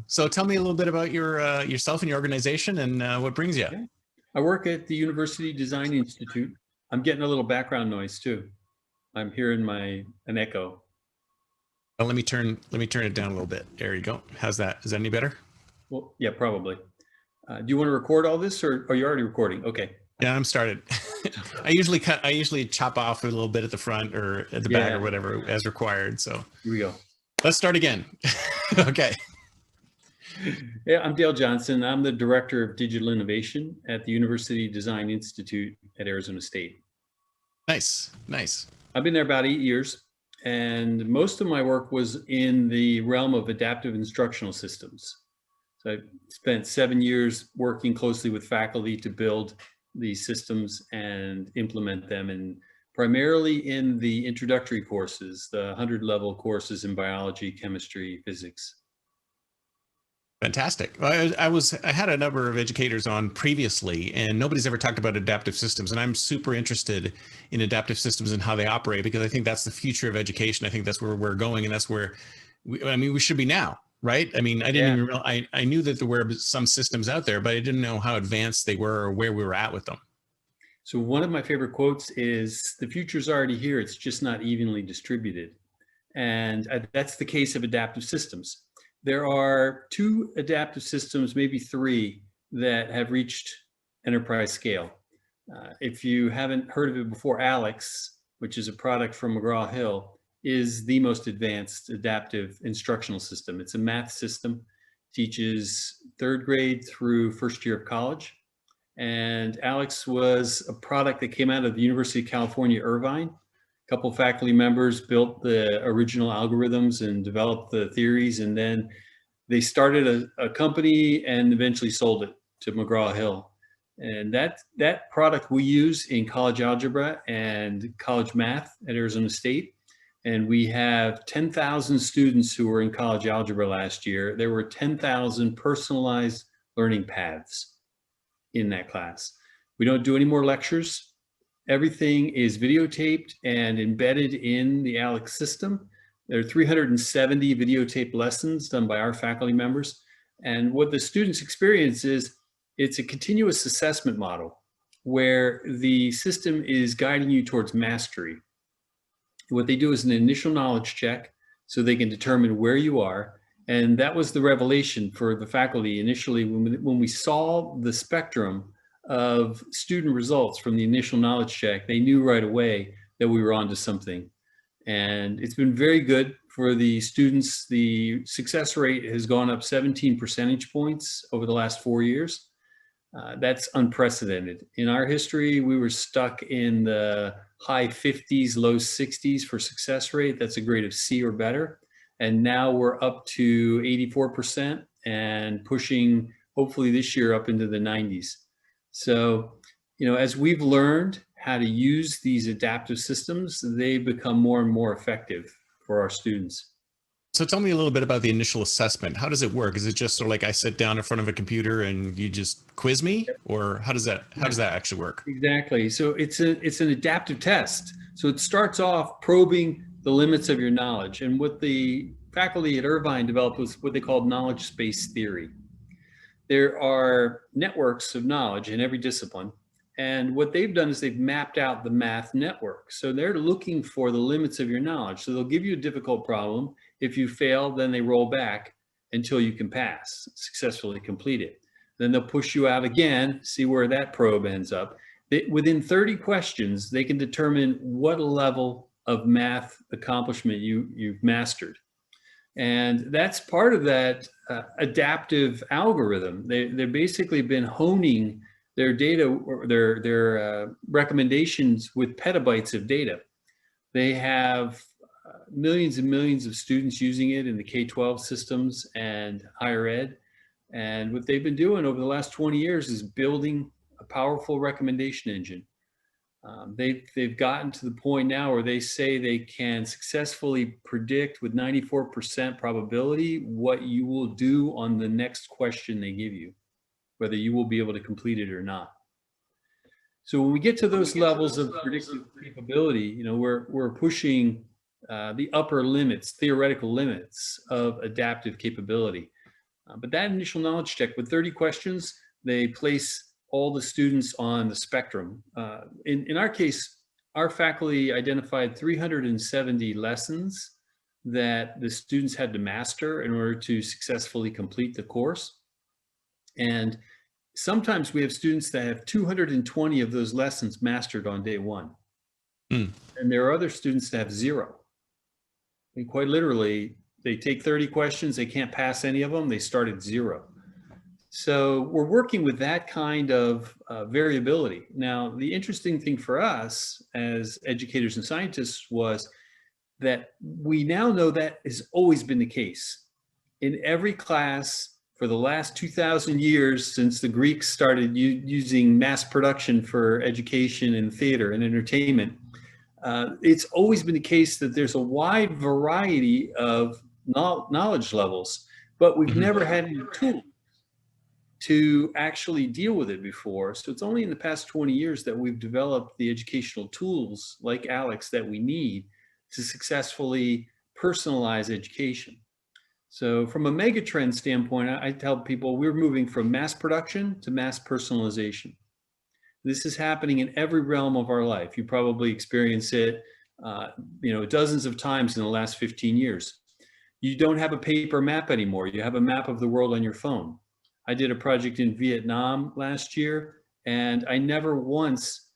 So tell me a little bit about yourself and your organization and what brings you. Yeah. I work at the University Design Institute. I'm getting a little background noise too. I'm hearing an echo. Well, let me turn it down a little bit. There you go. How's that? Is that any better? Well, yeah, probably. Do you want to record all this, or are you already recording? Okay. Yeah, I'm started. I usually chop off a little bit at the front or at the back Yeah, or whatever as required. So here we go. let's start again. Okay. Yeah, I'm Dale Johnson. I'm the Director of Digital Innovation at the University Design Institute at Arizona State. Nice. Nice. I've been there about 8 years, and most of my work was in the realm of adaptive instructional systems. So I spent 7 years working closely with faculty to build these systems and implement them, and primarily in the introductory courses, the 100-level courses in biology, chemistry, physics. Fantastic. Well, I had a number of educators on previously, and nobody's ever talked about adaptive systems. And I'm super interested in adaptive systems and how they operate, because I think that's the future of education. I think that's where we're going, and that's where we should be now, right? I mean, I didn't Yeah. even realize, I knew that there were some systems out there, but I didn't know how advanced they were or where we were at with them. So one of my favorite quotes is, "The future's already here, it's just not evenly distributed." And that's the case of adaptive systems. There are 2 adaptive systems, maybe 3, that have reached enterprise scale. If you haven't heard of it before, Alex, which is a product from McGraw-Hill, is the most advanced adaptive instructional system. It's a math system, teaches 3rd grade through 1st year of college. And Alex was a product that came out of the University of California, Irvine. A couple of faculty members built the original algorithms and developed the theories, and then they started a company and eventually sold it to McGraw-Hill. And that product we use in college algebra and college math at Arizona State. And we have 10,000 students who were in college algebra last year. There were 10,000 personalized learning paths in that class. We don't do any more lectures. Everything is videotaped and embedded in the Alex system. There are 370 videotaped lessons done by our faculty members. And what the students experience is, it's a continuous assessment model where the system is guiding you towards mastery. What they do is an initial knowledge check so they can determine where you are. And that was the revelation for the faculty initially when we saw the spectrum of student results from the initial knowledge check. They knew right away that we were onto something. And it's been very good for the students. The success rate has gone up 17 percentage points over the last 4 years. That's unprecedented. In our history, we were stuck in the high 50s, low 60s for success rate. That's a grade of C or better. And now we're up to 84% and pushing, hopefully this year, up into the 90s. So, as we've learned how to use these adaptive systems, they become more and more effective for our students. So tell me a little bit about the initial assessment. How does it work? Is it just sort of like I sit down in front of a computer and you just quiz me, or how does that actually work? Exactly. So it's an adaptive test. So it starts off probing the limits of your knowledge. And what the faculty at Irvine developed was what they called knowledge space theory. There are networks of knowledge in every discipline. And what they've done is they've mapped out the math network. So they're looking for the limits of your knowledge. So they'll give you a difficult problem. If you fail, then they roll back until you can pass, successfully complete it. Then they'll push you out again, see where that probe ends up. Within 30 questions, they can determine what level of math accomplishment you've mastered. And that's part of that adaptive algorithm. They've basically been honing their data or their recommendations with petabytes of data. They have millions and millions of students using it in the K-12 systems and higher ed. And what they've been doing over the last 20 years is building a powerful recommendation engine. They've gotten to the point now where they say they can successfully predict with 94% probability what you will do on the next question they give you, whether you will be able to complete it or not. So when we get to those levels of predictive capability, we're pushing the upper limits, theoretical limits of adaptive capability. But that initial knowledge check with 30 questions, they place all the students on the spectrum. In our case, our faculty identified 370 lessons that the students had to master in order to successfully complete the course. And sometimes we have students that have 220 of those lessons mastered on day one. Mm. And there are other students that have zero. And quite literally, they take 30 questions, they can't pass any of them, they start at zero. So we're working with that kind of variability. Now, the interesting thing for us as educators and scientists was that we now know that has always been the case. In every class for the last 2,000 years, since the Greeks started using mass production for education and theater and entertainment, it's always been the case that there's a wide variety of knowledge levels, but we've never had any tool to actually deal with it before. So it's only in the past 20 years that we've developed the educational tools like Alex that we need to successfully personalize education. So from a megatrend standpoint, I tell people we're moving from mass production to mass personalization. This is happening in every realm of our life. You probably experience it, dozens of times in the last 15 years. You don't have a paper map anymore. You have a map of the world on your phone. I did a project in Vietnam last year, and I never once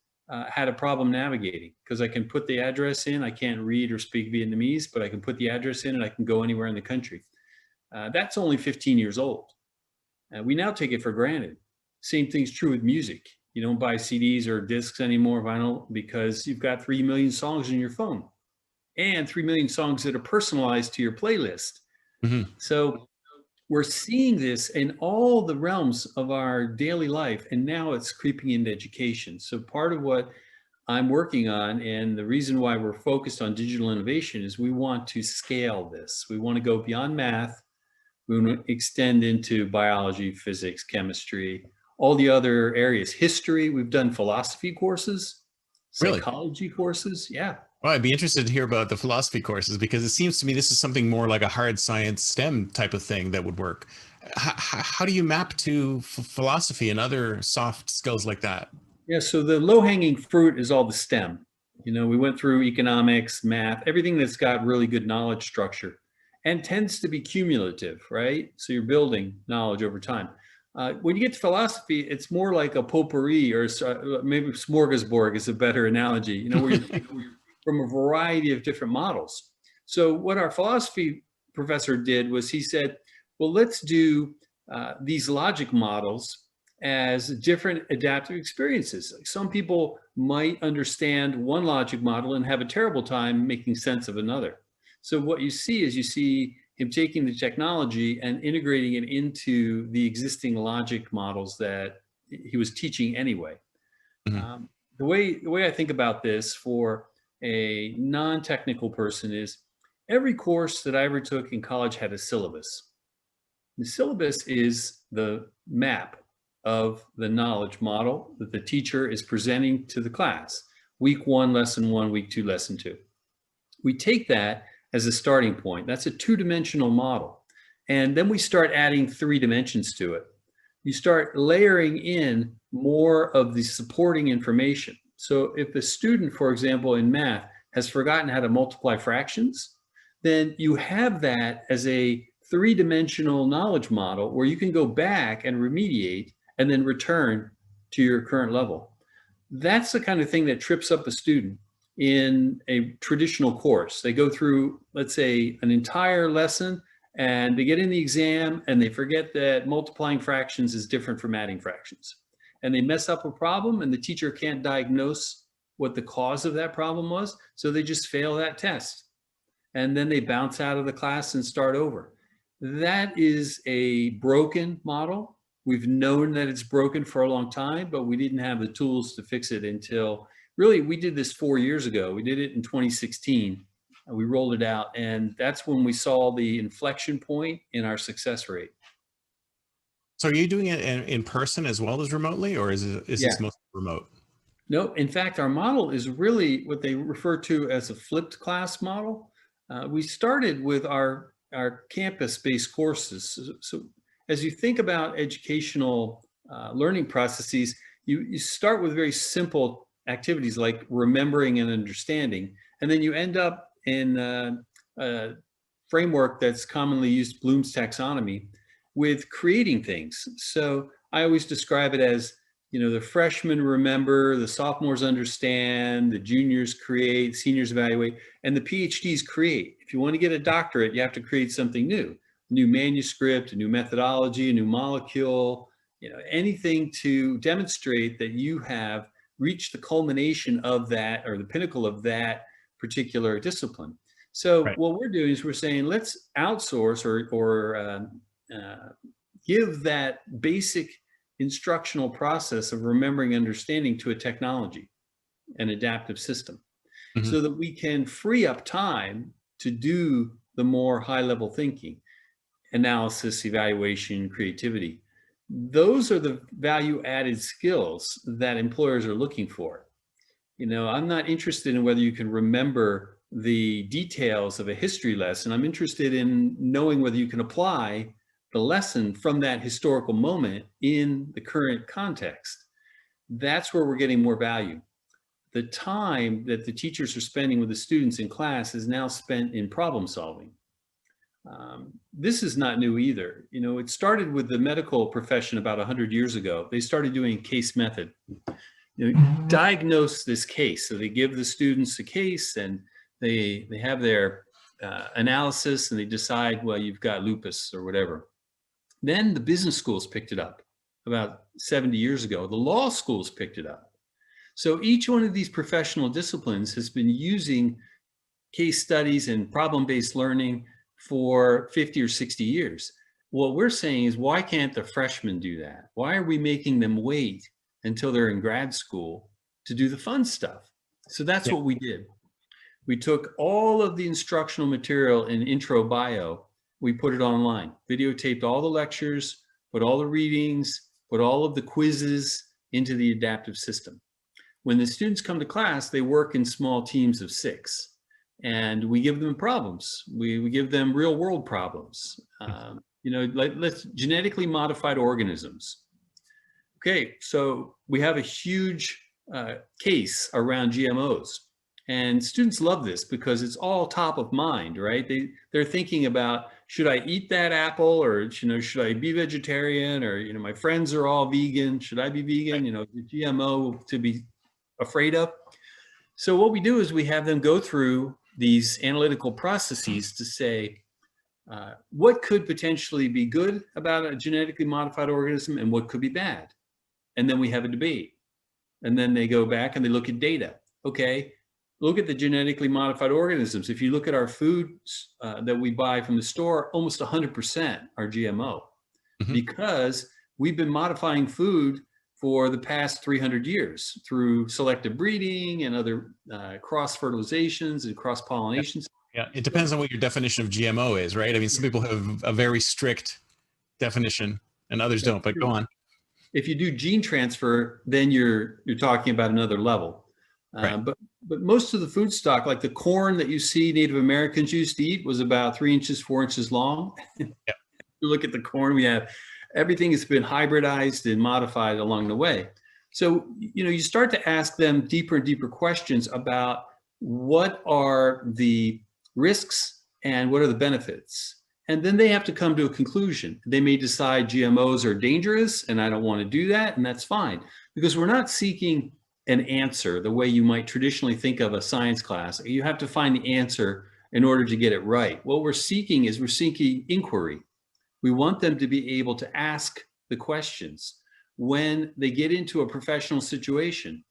had a problem navigating because I can put the address in. I can't read or speak Vietnamese, but I can put the address in and I can go anywhere in the country. That's only 15 years old. We now take it for granted. Same thing's true with music. You don't buy CDs or discs anymore, vinyl, because you've got 3 million songs in your phone and 3 million songs that are personalized to your playlist. Mm-hmm. So we're seeing this in all the realms of our daily life, and now it's creeping into education. So part of what I'm working on, and the reason why we're focused on digital innovation, is we want to scale this. We want to go beyond math. We want to extend into biology, physics, chemistry, all the other areas. History, we've done philosophy courses, Really? psychology courses. Yeah. Well, I'd be interested to hear about the philosophy courses because it seems to me this is something more like a hard science STEM type of thing that would work. How do you map to philosophy and other soft skills like that? Yeah, so the low-hanging fruit is all the STEM. We went through economics, math, everything that's got really good knowledge structure and tends to be cumulative, right? So you're building knowledge over time. When you get to philosophy, it's more like a potpourri, or maybe smorgasbord is a better analogy, where you take from a variety of different models. So what our philosophy professor did was he said, well, let's do these logic models as different adaptive experiences. Like some people might understand one logic model and have a terrible time making sense of another. So what you see him taking the technology and integrating it into the existing logic models that he was teaching anyway. Mm-hmm. The way I think about this for a non-technical person is every course that I ever took in college had a syllabus. The syllabus is the map of the knowledge model that the teacher is presenting to the class. Week 1, lesson 1, week 2, lesson 2. We take that as a starting point. That's a 2-dimensional model. And then we start adding 3 dimensions to it. You start layering in more of the supporting information. So if a student, for example, in math has forgotten how to multiply fractions, then you have that as a 3-dimensional knowledge model where you can go back and remediate and then return to your current level. That's the kind of thing that trips up a student in a traditional course. They go through, let's say, an entire lesson and they get in the exam and they forget that multiplying fractions is different from adding fractions. And they mess up a problem and the teacher can't diagnose what the cause of that problem was. So they just fail that test. And then they bounce out of the class and start over. That is a broken model. We've known that it's broken for a long time, but we didn't have the tools to fix it until really we did this 4 years ago. We did it in 2016. We rolled it out, and that's when we saw the inflection point in our success rate. So are you doing it in person as well as remotely, or is Yeah. this mostly remote? No, in fact, our model is really what they refer to as a flipped class model. We started with our campus-based courses. So as you think about educational learning processes, you start with very simple activities like remembering and understanding, and then you end up in a framework that's commonly used, Bloom's taxonomy, with creating things. So I always describe it as, the freshmen remember, the sophomores understand, the juniors create, seniors evaluate, and the PhDs create. If you want to get a doctorate, you have to create something new, a new manuscript, a new methodology, a new molecule, anything to demonstrate that you have reached the culmination of that, or the pinnacle of that particular discipline. So Right. what we're doing is we're saying, let's outsource or give that basic instructional process of remembering understanding to a technology, an adaptive system, Hmm. so that we can free up time to do the more high level thinking, analysis, evaluation, creativity. Those are the value added skills that employers are looking for. I'm not interested in whether you can remember the details of a history lesson. I'm interested in knowing whether you can apply the lesson from that historical moment in the current context. That's where we're getting more value. The time that the teachers are spending with the students in class is now spent in problem solving. This is not new either. It started with the medical profession about 100 years ago. They started doing case method. Diagnose this case. So they give the students a case, and they have their analysis, and they decide, well, you've got lupus or whatever. Then the business schools picked it up about 70 years ago. The law schools picked it up. So each one of these professional disciplines has been using case studies and problem-based learning for 50 or 60 years. What we're saying is, why can't the freshmen do that? Why are we making them wait until they're in grad school to do the fun stuff? So that's Yeah. what we did. We took all of the instructional material in intro bio, we put it online, videotaped all the lectures, put all the readings, put all of the quizzes into the adaptive system. When the students come to class, they work in small teams of 6, and we give them problems. We give them real world problems. Let's genetically modified organisms. Okay, so we have a huge case around GMOs. And students love this because it's all top of mind, right? They're thinking about, should I eat that apple, or should I be vegetarian, or my friends are all vegan, should I be vegan? GMO to be afraid of. So what we do is we have them go through these analytical processes to say, what could potentially be good about a genetically modified organism and what could be bad? And then we have a debate. And then they go back and they look at data. Okay, look at the genetically modified organisms. If you look at our foods that we buy from the store, almost 100% are GMO, Hmm. because we've been modifying food for the past 300 years through selective breeding and other cross fertilizations and cross pollinations. Yeah, it depends on what your definition of GMO is, right? I mean, some people have a very strict definition and others That's don't, but go true. on. If you do gene transfer, then you're talking about another level. Right. But most of the food stock, like the corn that you see Native Americans used to eat, was about 3 inches, 4 inches long. Yeah. You look at the corn we have, everything has been hybridized and modified along the way. So, you start to ask them deeper and deeper questions about what are the risks and what are the benefits. And then they have to come to a conclusion. They may decide GMOs are dangerous and I don't want to do that, and that's fine, because we're not seeking an answer the way you might traditionally think of a science class. You have to find the answer in order to get it right. What we're seeking inquiry. We want them to be able to ask the questions when they get into a professional situation.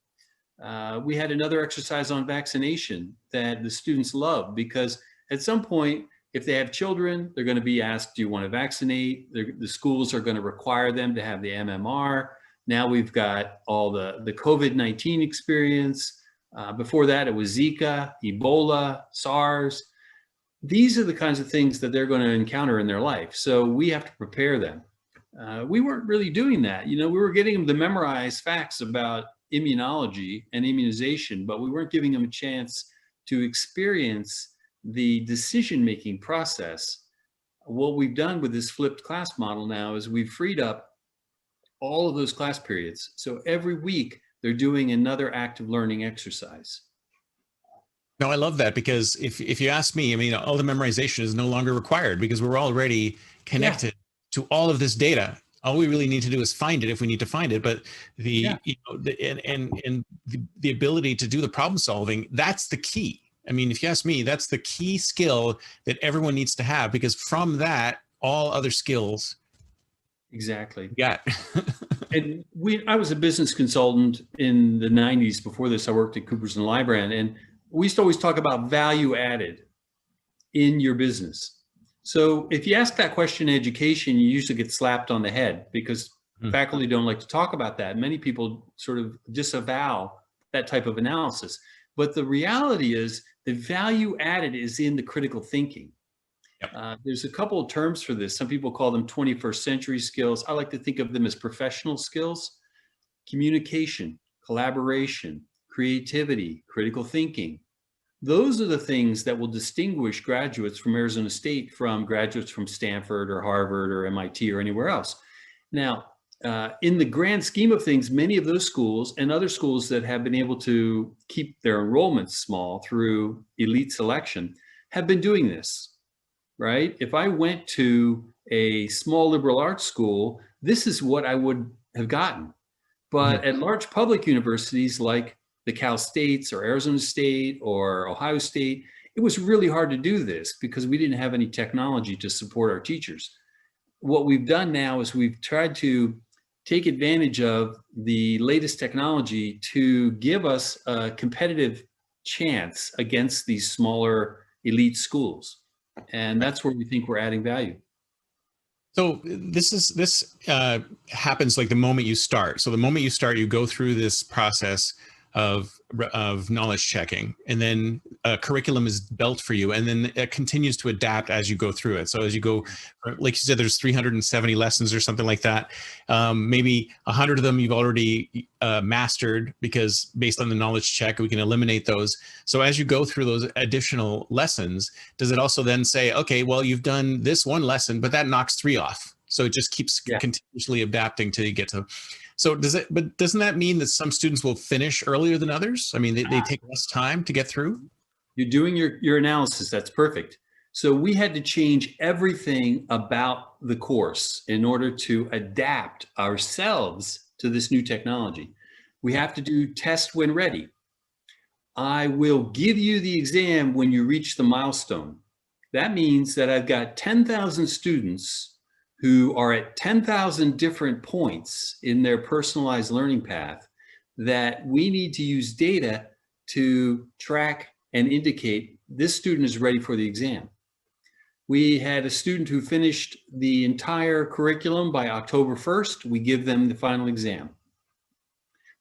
We had another exercise on vaccination that the students love, because at some point, if they have children, they're going to be asked, do you want to vaccinate? The schools are going to require them to have the MMR. Now we've got all the COVID-19 experience. Before that, it was Zika, Ebola, SARS. These are the kinds of things that they're going to encounter in their life. So we have to prepare them. We weren't really doing that. We were getting them to memorize facts about immunology and immunization, but we weren't giving them a chance to experience the decision-making process what we've done with this flipped class model now is we've freed up all of those class periods. So every week they're doing another active learning exercise. No, I love that, because if you ask me, I mean, all the memorization is no longer required because we're already Yeah, connected to all of this data. All we really need to do is find it if we need to find it. But yeah, the ability to do the problem solving, that's the key. I mean, if you ask me, that's the key skill that everyone needs to have, because from that, all other skills exactly. get. And I was a business consultant in the 90s. Before this, I worked at Coopers and Lybrand, and we used to always talk about value added in your business. So if you ask that question in education, you usually get slapped on the head because faculty don't like to talk about that. Many people sort of disavow that type of analysis. But the reality is the value added is in the critical thinking. Yep. There's a couple of terms for this. Some people call them 21st century skills. I like to think of them as professional skills: communication, collaboration, creativity, critical thinking. Those are the things that will distinguish graduates from Arizona State from graduates from Stanford or Harvard or MIT or anywhere else. Now, in the grand scheme of things, many of those schools and other schools that have been able to keep their enrollments small through elite selection have been doing this, right? If I went to a small liberal arts school, this is what I would have gotten. But at large public universities like the Cal States or Arizona State or Ohio State, it was really hard to do this because we didn't have any technology to support our teachers. What we've done now is we've tried to take advantage of the latest technology to give us a competitive chance against these smaller elite schools. And that's where we think we're adding value. So this happens like the moment you start. So the moment you start, you go through this process of knowledge checking, and then a curriculum is built for you, and then it continues to adapt as you go through it. So as you go, like you said, there's 370 lessons or something like that. Maybe 100 of them you've already mastered, because based on the knowledge check, we can eliminate those. So as you go through those additional lessons, does it also then say, okay, well, you've done this one lesson, but that knocks 3 off? So it just keeps continuously adapting till you get to. So but doesn't that mean that some students will finish earlier than others? I mean, they take less time to get through? You're doing your analysis. That's perfect. So we had to change everything about the course in order to adapt ourselves to this new technology. We have to do test when ready. I will give you the exam when you reach the milestone. That means that I've got 10,000 students who are at 10,000 different points in their personalized learning path that we need to use data to track and indicate this student is ready for the exam. We had a student who finished the entire curriculum by October 1st. We give them the final exam.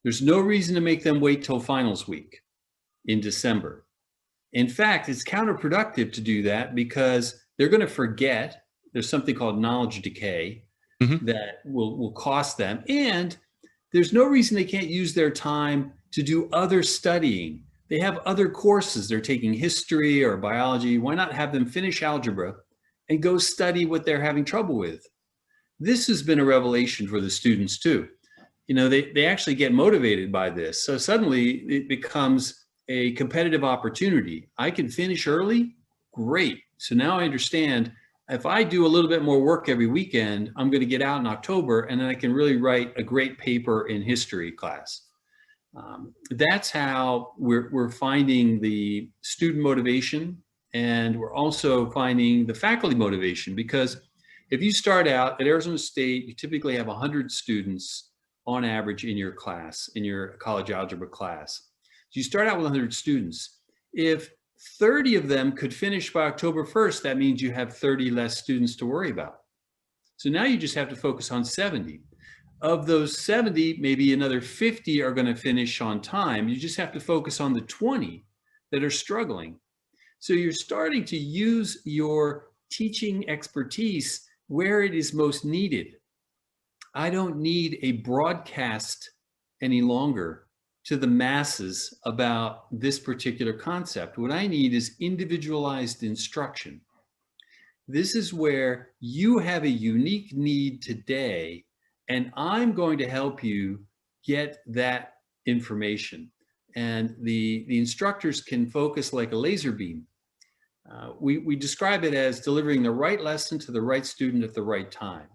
There's no reason to make them wait till finals week in December. In fact, it's counterproductive to do that because they're going to forget. There's something called knowledge decay that will cost them. And there's no reason they can't use their time to do other studying. They have other courses. They're taking history or biology. Why not have them finish algebra and go study what they're having trouble with? This has been a revelation for the students too. You know, they actually get motivated by this. So suddenly it becomes a competitive opportunity. I can finish early, great. So now I understand if I do a little bit more work every weekend, I'm going to get out in October, and then I can really write a great paper in history class. That's how we're finding the student motivation, and we're also finding the faculty motivation, because if you start out at Arizona State, you typically have 100 students on average in your class, in your college algebra class. So you start out with 100 students. If 30 of them could finish by October 1st, that means you have 30 less students to worry about. So now you just have to focus on 70. Of those 70, maybe another 50 are going to finish on time. You just have to focus on the 20 that are struggling. So you're starting to use your teaching expertise where it is most needed. I don't need a broadcast any longer to the masses about this particular concept. What I need is individualized instruction. This is where you have a unique need today, and I'm going to help you get that information. And the instructors can focus like a laser beam. We describe it as delivering the right lesson to the right student at the right time.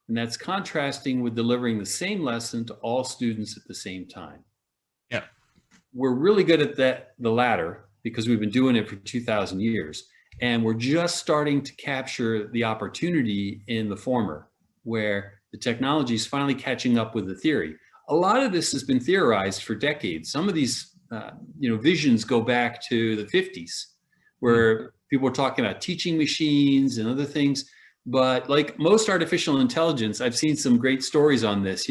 And that's contrasting with delivering the same lesson to all students at the same time. Yeah. We're really good at the latter, because we've been doing it for 2,000 years. And we're just starting to capture the opportunity in the former, where the technology is finally catching up with the theory. A lot of this has been theorized for decades. Some of these visions go back to the 50s, where people were talking about teaching machines and other things. But like most artificial intelligence, I've seen some great stories on this.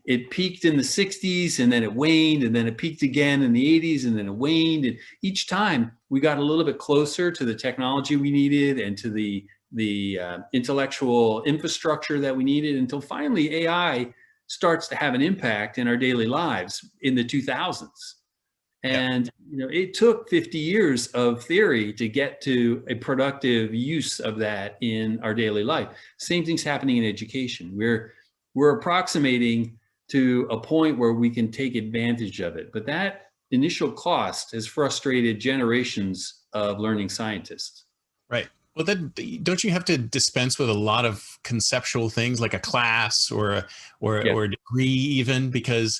It peaked in the 60s, and then it waned, and then it peaked again in the 80s, and then it waned. And each time we got a little bit closer to the technology we needed and to the intellectual infrastructure that we needed, until finally AI starts to have an impact in our daily lives in the 2000s. Yeah. And it took 50 years of theory to get to a productive use of that in our daily life. Same thing's happening in education. We're approximating to a point where we can take advantage of it. But that initial cost has frustrated generations of learning scientists. Right. Well, then don't you have to dispense with a lot of conceptual things like a class Yeah. or a degree even, because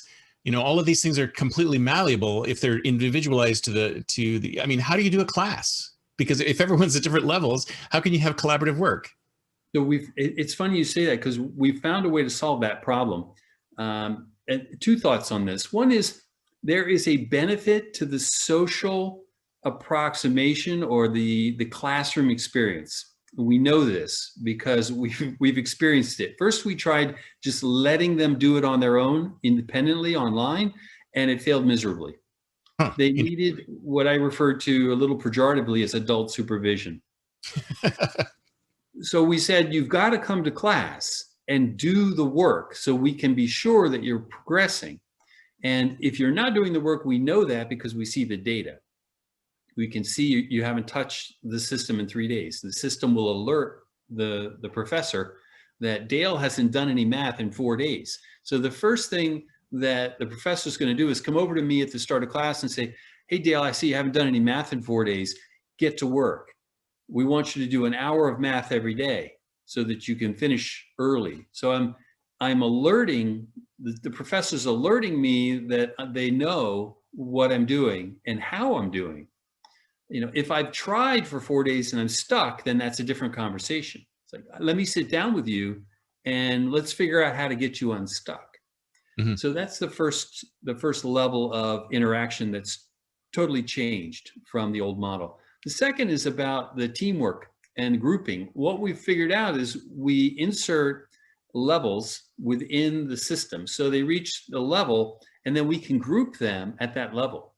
all of these things are completely malleable if they're individualized to the I mean, how do you do a class? Because if everyone's at different levels, how can you have collaborative work? So it's funny you say that, because we've found a way to solve that problem. And two thoughts on this. One is, there is a benefit to the social approximation or the classroom experience. We know this because we've experienced it. First, we tried just letting them do it on their own independently online, and it failed miserably. Huh. They needed what I referred to a little pejoratively as adult supervision. So we said, you've got to come to class and do the work so we can be sure that you're progressing. And if you're not doing the work, we know that because we see the data. We can see you haven't touched the system in 3 days. The system will alert the professor that Dale hasn't done any math in 4 days. So the first thing that the professor is going to do is come over to me at the start of class and say, hey, Dale, I see you haven't done any math in 4 days. Get to work. We want you to do an hour of math every day so that you can finish early. So I'm alerting, the professor's alerting me that they know what I'm doing and how I'm doing. If I've tried for 4 days and I'm stuck, then that's a different conversation. It's like, let me sit down with you and let's figure out how to get you unstuck. Mm-hmm. So that's the first level of interaction that's totally changed from the old model. The second is about the teamwork and grouping. What we've figured out is we insert levels within the system. So they reach the level, and then we can group them at that level.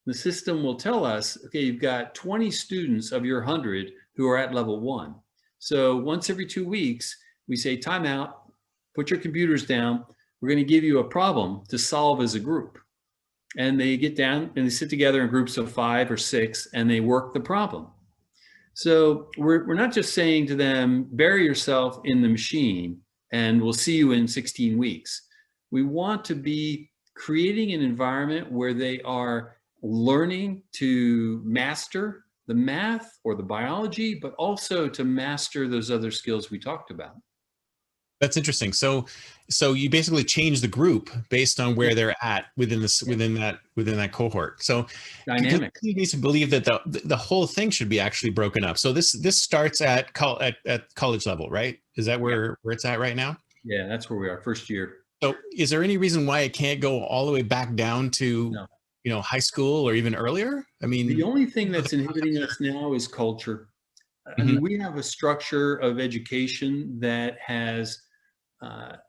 The system will tell us, okay, you've got 20 students of your 100 who are at level 1. So once every 2 weeks, we say, time out, put your computers down. We're going to give you a problem to solve as a group. And they get down and they sit together in groups of 5 or 6 and they work the problem. So we're not just saying to them, bury yourself in the machine and we'll see you in 16 weeks. We want to be creating an environment where they are learning to master the math or the biology, but also to master those other skills we talked about. That's interesting. So you basically change the group based on where they're at within that cohort. So Dynamic. you need to believe that the whole thing should be actually broken up. So this starts at college level, right? Is that where it's at right now? Yeah, that's where we are, first year. So is there any reason why it can't go all the way back down to high school or even earlier? I mean, the only thing that's inhibiting us now is culture. I mean, we have a structure of education that has,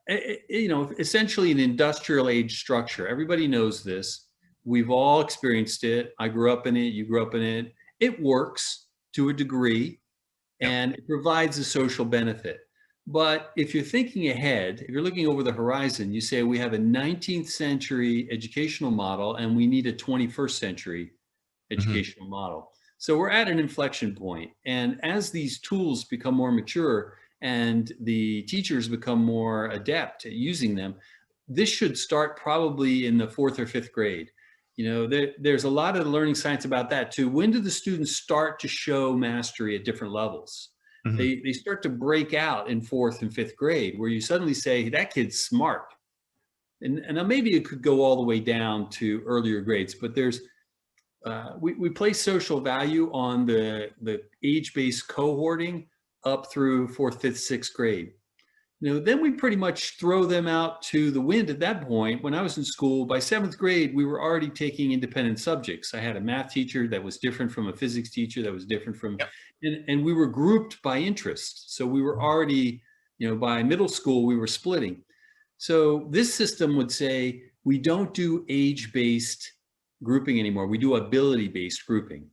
essentially an industrial age structure. Everybody knows this. We've all experienced it. I grew up in it. You grew up in it. It works to a degree, and it provides a social benefit. But if you're thinking ahead, if you're looking over the horizon, you say we have a 19th century educational model and we need a 21st century educational model. So we're at an inflection point. And as these tools become more mature and the teachers become more adept at using them, this should start probably in the fourth or fifth grade. There's a lot of learning science about that too. When do the students start to show mastery at different levels? Hmm. They start to break out in fourth and fifth grade, where you suddenly say, that kid's smart. And maybe it could go all the way down to earlier grades, but we place social value on the age-based cohorting up through fourth, fifth, sixth grade. Then we pretty much throw them out to the wind at that point. When I was in school, by seventh grade, we were already taking independent subjects. I had a math teacher that was different from a physics teacher that was different from, Yep. and we were grouped by interest. So we were already, by middle school, we were splitting. So this system would say, we don't do age-based grouping anymore. We do ability-based grouping.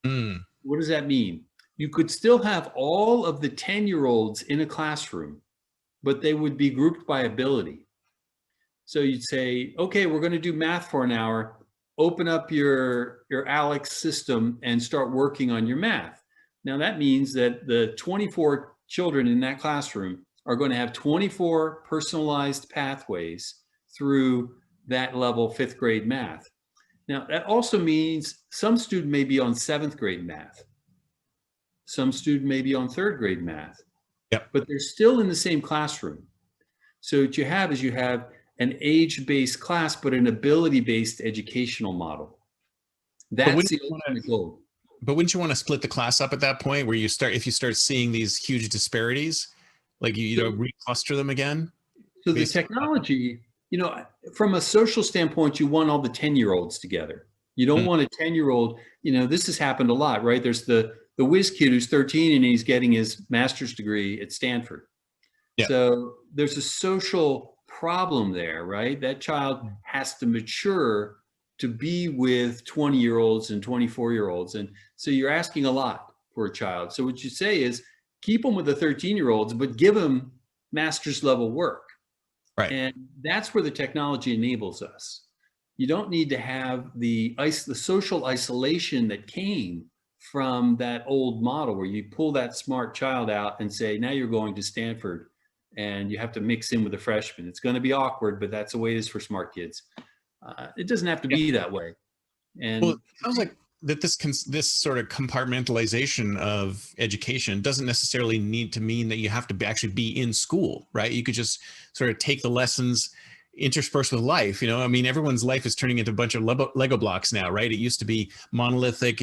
Mm. What does that mean? You could still have all of the 10-year-olds in a classroom, but they would be grouped by ability. So you'd say, okay, we're going to do math for an hour. Open up your Alex system and start working on your math. Now that means that the 24 children in that classroom are going to have 24 personalized pathways through that level, fifth grade math. Now that also means some student may be on seventh grade math. Some student may be on third grade math. Yep. But they're still in the same classroom. So what you have is you have an age-based class, but an ability-based educational model. That's the ultimate goal. But wouldn't you want to split the class up at that point, where if you start seeing these huge disparities, like recluster them again? So the technology, from a social standpoint, you want all the 10-year-olds together. You don't want a 10-year-old, this has happened a lot, right? There's the whiz kid who's 13 and he's getting his master's degree at Stanford. Yeah. So there's a social problem there, right? That child has to mature to be with 20-year-olds and 24-year-olds. And so you're asking a lot for a child. So what you say is keep them with the 13-year-olds, but give them master's level work. Right. And that's where the technology enables us. You don't need to have the social isolation that came from that old model where you pull that smart child out and say, now you're going to Stanford and you have to mix in with the freshmen. It's going to be awkward, but that's the way it is for smart kids. It doesn't have to be that way. And well, it sounds like that this sort of compartmentalization of education doesn't necessarily need to mean that you have to actually be in school, right? You could just sort of take the lessons interspersed with life. Everyone's life is turning into a bunch of Lego blocks now, right? It used to be monolithic,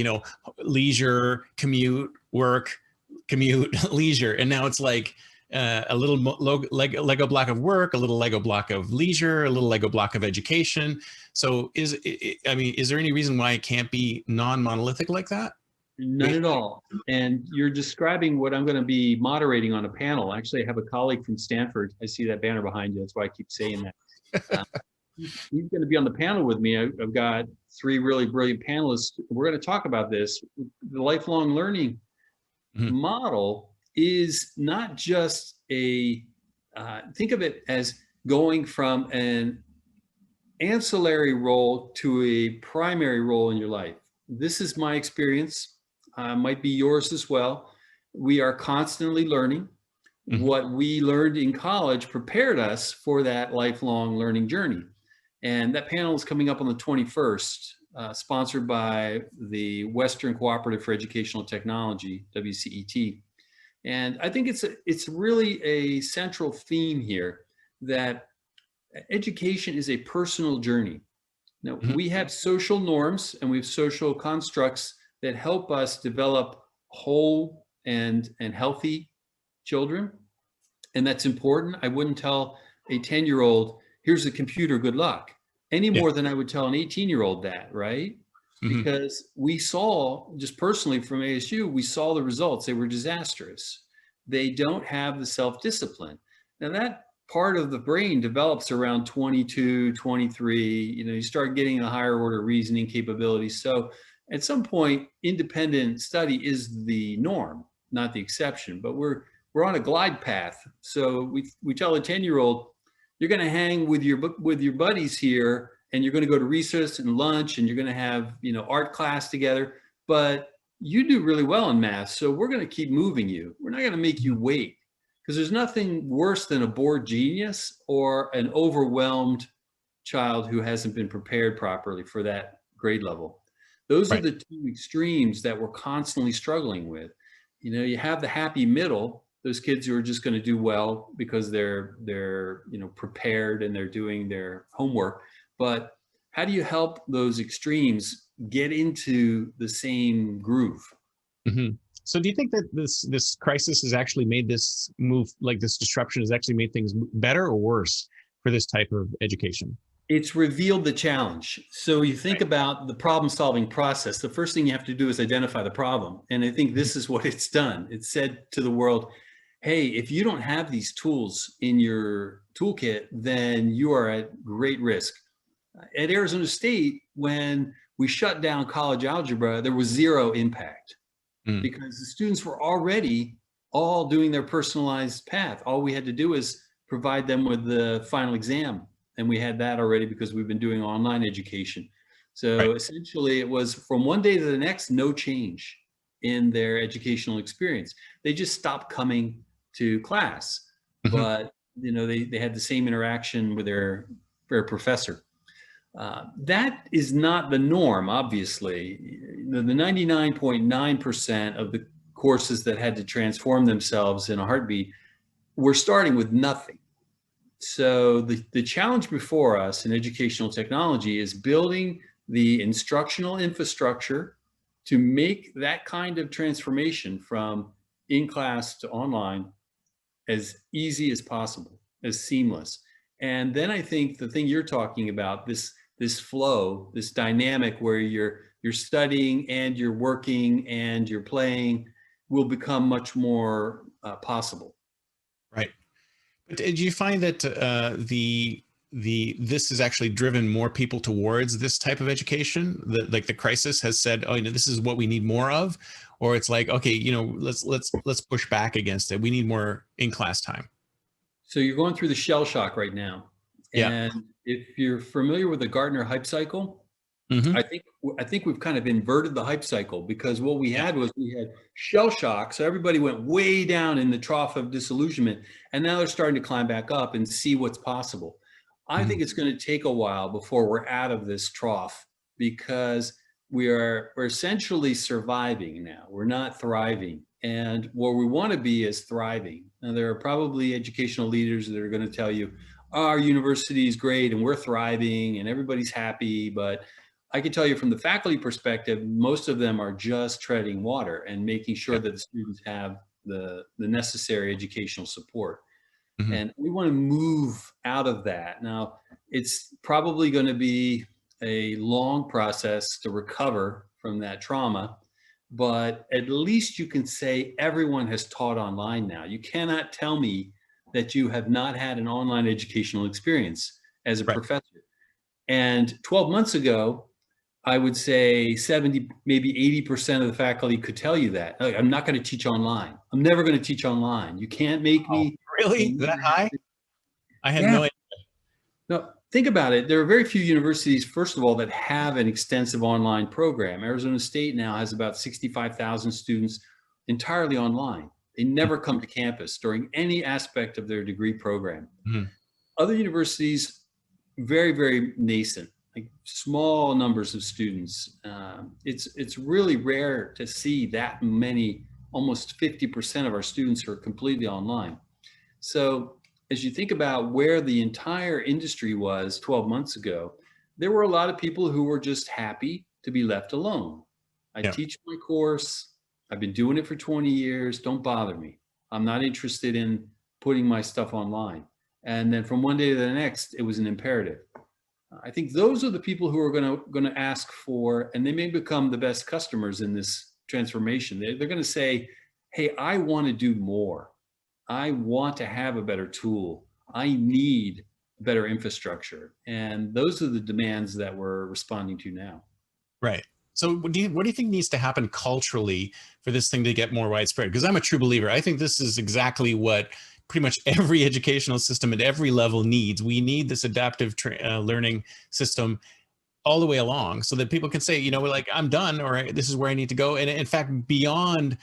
leisure, commute, work, commute, leisure. And now it's like a little Lego block of work, a little Lego block of leisure, a little Lego block of education. So is there any reason why it can't be non-monolithic like that? None at all. And you're describing what I'm going to be moderating on a panel. Actually, I have a colleague from Stanford. I see that banner behind you. That's why I keep saying that. He's going to be on the panel with me. I've got 3 really brilliant panelists. We're going to talk about this. The lifelong learning model is not just think of it as going from an ancillary role to a primary role in your life. This is my experience. Might be yours as well. We are constantly learning. What we learned in college prepared us for that lifelong learning journey. And that panel is coming up on the 21st, sponsored by the Western Cooperative for Educational Technology, WCET. And I think it's really a central theme here that education is a personal journey. Now, we have social norms and we have social constructs that help us develop whole and healthy children. And that's important. I wouldn't tell a 10-year-old, here's a computer, good luck, any more than I would tell an 18-year-old that, right? Because we saw, just personally from ASU, we saw the results. They were disastrous. They don't have the self-discipline. Now that part of the brain develops around 22, 23, you start getting a higher order reasoning capabilities. So at some point, independent study is the norm, not the exception, but we're on a glide path. So we tell a 10-year-old, you're going to hang with your buddies here, and you're going to go to recess and lunch, and you're going to have art class together, but you do really well in math, so we're going to keep moving you. We're not going to make you wait, because there's nothing worse than a bored genius or an overwhelmed child who hasn't been prepared properly for that grade level. Those are Right. the two extremes that we're constantly struggling with. You have the happy middle, those kids who are just going to do well because they're prepared and they're doing their homework. But how do you help those extremes get into the same groove? Hmm. So do you think that this crisis has actually made this move, like this disruption has actually made things better or worse for this type of education? It's revealed the challenge. So you think Right. about the problem solving process. The first thing you have to do is identify the problem. And I think Mhm. this is what it's done. It said to the world, hey, if you don't have these tools in your toolkit, then you are at great risk. At Arizona State, when we shut down college algebra, there was zero impact Mm. because the students were already all doing their personalized path. All we had to do is provide them with the final exam. And we had that already because we've been doing online education. Right. So essentially, it was from one day to the next, no change in their educational experience. They just stopped coming to class, Hmm. but they had the same interaction with their professor. That is not the norm, obviously. The 99.9% of the courses that had to transform themselves in a heartbeat were starting with nothing. So the challenge before us in educational technology is building the instructional infrastructure to make that kind of transformation from in class to online as easy as possible, as seamless. And then I think the thing you're talking about, this flow, this dynamic where you're studying and you're working and you're playing, will become much more possible. Right. But did you find that the this has actually driven more people towards this type of education? That like the crisis has said, oh, this is what we need more of, or it's like, okay, let's push back against it. We need more in class time. So you're going through the shell shock right now. Yeah. And if you're familiar with the Gartner hype cycle, I Hmm. think I think we've kind of inverted the hype cycle, because what we Yeah. had was we had shell shock. So everybody went way down in the trough of disillusionment, and now they're starting to climb back up and see what's possible. I Hmm. think it's going to take a while before we're out of this trough, because we're essentially surviving now. We're not thriving. And where we want to be is thriving. Now, there are probably educational leaders that are going to tell you, our university is great and we're thriving and everybody's happy. But I can tell you from the faculty perspective, most of them are just treading water and making sure Yeah. that the students have the necessary educational support. Hmm. And we want to move out of that. Now, it's probably going to be a long process to recover from that trauma, but at least you can say everyone has taught online now. You cannot tell me that you have not had an online educational experience as a Right. professor. And 12 months ago, I would say 70, maybe 80% of the faculty could tell you that. Like, I'm not going to teach online. I'm never going to teach online. You can't make Oh, me. really? You That never have high? to. I had Yeah. no idea. No, think about it. There are very few universities, first of all, that have an extensive online program. Arizona State now has about 65,000 students entirely online. They never come to campus during any aspect of their degree program. Mhm. Other universities, very, very nascent, like small numbers of students. It's really rare to see that many. Almost 50% of our students are completely online. So as you think about where the entire industry was 12 months ago, there were a lot of people who were just happy to be left alone. I Yeah. teach my course. I've been doing it for 20 years. Don't bother me. I'm not interested in putting my stuff online. And then from one day to the next, it was an imperative. I think those are the people who are going to ask for, and they may become the best customers in this transformation. They're going to say, "Hey, I want to do more. I want to have a better tool. I need better infrastructure." And those are the demands that we're responding to now. Right. So what do you think needs to happen culturally for this thing to get more widespread? Because I'm a true believer. I think this is exactly what pretty much every educational system at every level needs. We need this adaptive learning system all the way along, so that people can say, like, I'm done, or this is where I need to go. And in fact, beyond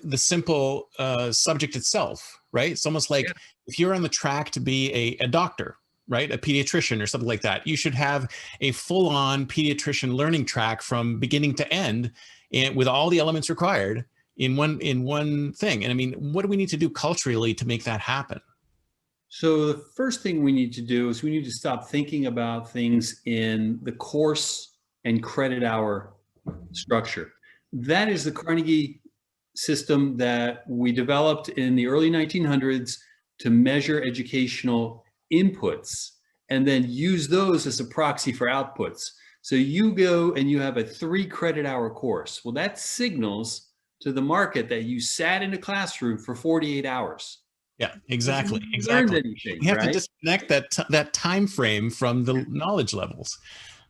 the simple subject itself, right? It's almost Yeah. like if you're on the track to be a doctor, right? A pediatrician or something like that, you should have a full-on pediatrician learning track from beginning to end, and with all the elements required in one thing. And I mean, what do we need to do culturally to make that happen? So the first thing we need to do is we need to stop thinking about things in the course and credit hour structure. That is the Carnegie system that we developed in the early 1900s to measure educational inputs and then use those as a proxy for outputs. So you go and you have a 3 credit hour course. Well, that signals to the market that you sat in a classroom for 48 hours. Yeah, Doesn't exactly, mean you learned exactly. anything, We have to right? disconnect that time frame from the knowledge levels.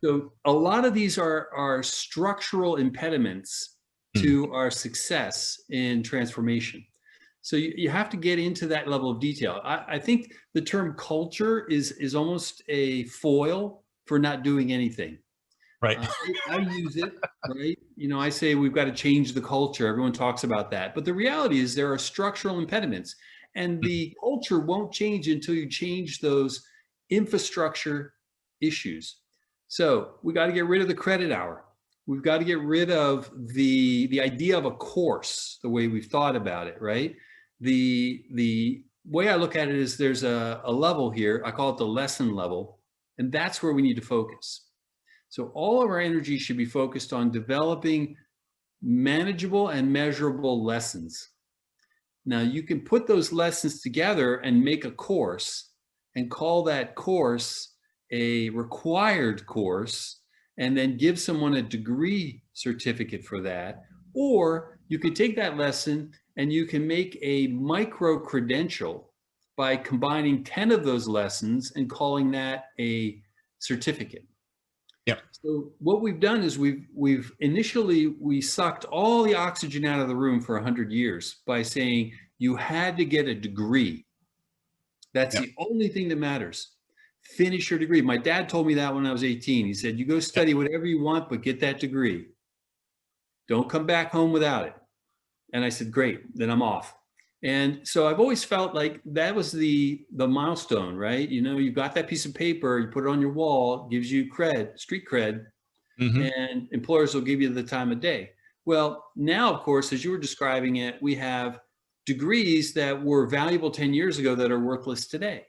So a lot of these are structural impediments Hmm. to our success in transformation. So you have to get into that level of detail. I think the term culture is almost a foil for not doing anything. Right. I use it, right? I say we've got to change the culture. Everyone talks about that. But the reality is there are structural impediments, and the culture won't change until you change those infrastructure issues. So we got to get rid of the credit hour. We've got to get rid of the idea of a course, the way we've thought about it, right? The way I look at it is there's a level here. I call it the lesson level, and that's where we need to focus. So all of our energy should be focused on developing manageable and measurable lessons. Now you can put those lessons together and make a course and call that course a required course and then give someone a degree certificate for that. Or you can take that lesson and you can make a micro credential by combining 10 of those lessons and calling that a certificate. Yeah. So what we've done is we've initially we sucked all the oxygen out of the room for 100 years by saying you had to get a degree. That's Yeah. the only thing that matters. Finish your degree. My dad told me that when I was 18. He said, "You go Yeah. study whatever you want, but get that degree. Don't come back home without it." And I said, "Great, then I'm off." And so I've always felt like that was the milestone, right? You got that piece of paper, you put it on your wall, gives you cred, street cred, Hmm. and employers will give you the time of day. Well, now, of course, as you were describing it, we have degrees that were valuable 10 years ago that are worthless today.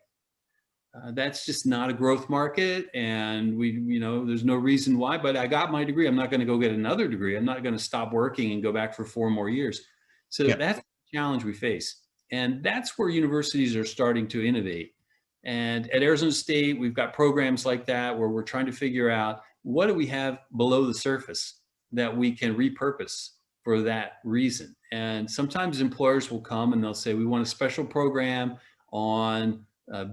That's just not a growth market, and there's no reason why. But I got my degree. I'm not going to go get another degree. I'm not going to stop working and go back for 4 more years. So Yeah. that's the challenge we face, and that's where universities are starting to innovate. And at Arizona State, we've got programs like that where we're trying to figure out what do we have below the surface that we can repurpose for that reason. And sometimes employers will come and they'll say, we want a special program on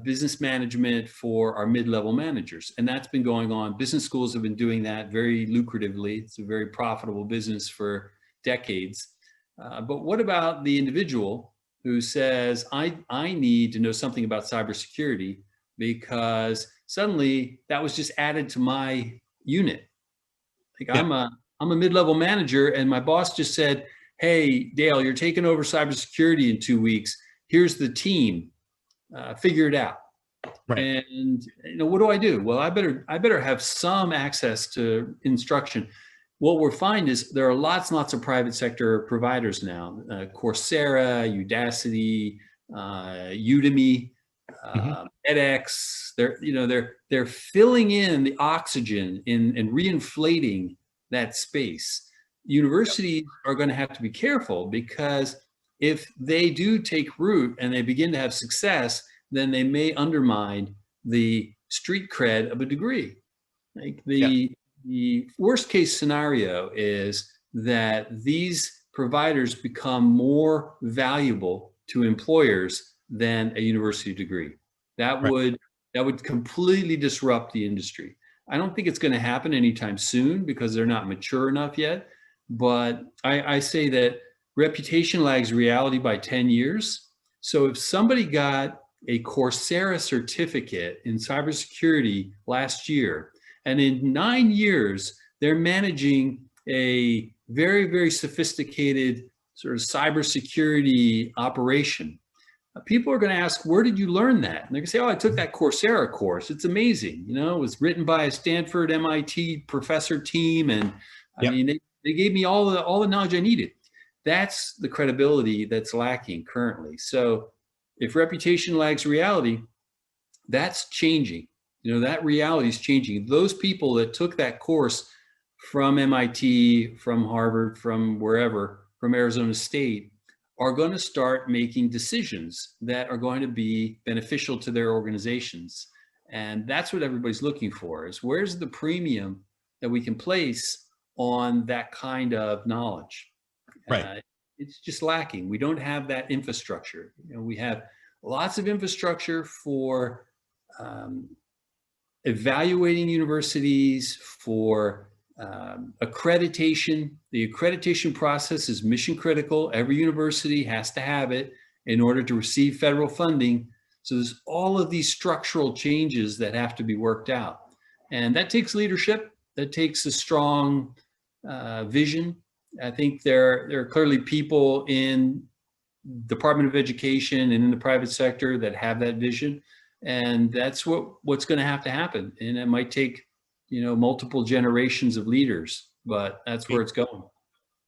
business management for our mid-level managers. And that's been going on. Business schools have been doing that very lucratively. It's a very profitable business for decades. But what about the individual who says, I need to know something about cybersecurity because suddenly that was just added to my unit. Like Yeah. I'm a mid-level manager and my boss just said, "Hey, Dale, you're taking over cybersecurity in 2 weeks. Here's the team. Figure it out." Right. And what do I do? Well, I better have some access to instruction. What we'll find is there are lots and lots of private sector providers now: Coursera, Udacity, Udemy, Hmm. edX. They're filling in the oxygen and reinflating that space. Universities are going to have to be careful because if they do take root and they begin to have success, then they may undermine the street cred of a degree. Like Yeah. the worst case scenario is that these providers become more valuable to employers than a university degree. That Right. would that would completely disrupt the industry. I don't think it's going to happen anytime soon because they're not mature enough yet. But I say that reputation lags reality by 10 years. So if somebody got a Coursera certificate in cybersecurity last year, And in 9 years, they're managing a very, very sophisticated sort of cybersecurity operation. People are going to ask, where did you learn that? And they're going to say, oh, I took that Coursera course. It's amazing. You know, it was written by a Stanford MIT professor team. And I Yep. mean, they gave me all the knowledge I needed. That's the credibility that's lacking currently. So if reputation lags reality, that's changing. You know, that reality is changing. Those people that took that course from MIT, from Harvard, from wherever, from Arizona State, are going to start making decisions that are going to be beneficial to their organizations. And that's what everybody's looking for, is where's the premium that we can place on that kind of knowledge? Right. It's just lacking. We don't have that infrastructure. You know, we have lots of infrastructure for um, evaluating universities, for accreditation. The accreditation process is mission critical. Every university has to have it in order to receive federal funding. So there's all of these structural changes that have to be worked out. And that takes leadership. That takes a strong vision. I think there are clearly people in Department of Education and in the private sector that have that vision. And that's what's going to have to happen. And it might take, you know, multiple generations of leaders, but that's where it's going.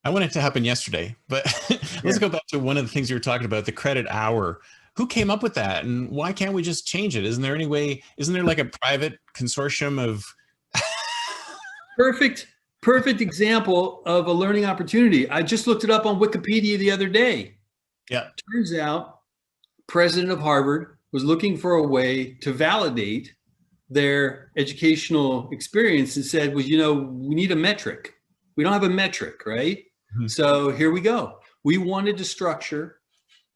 I want it to happen yesterday, but let's Yeah. go back to one of the things you were talking about, the credit hour. Who came up with that, and why can't we just change it? Isn't there any way? Isn't there like a private consortium of? Perfect example of a learning opportunity. I just looked it up on Wikipedia the other day. Yeah. Turns out, president of Harvard was looking for a way to validate their educational experience and said, well, you know, we need a metric. We don't have a metric, right? Mhm. So here we go. We wanted to structure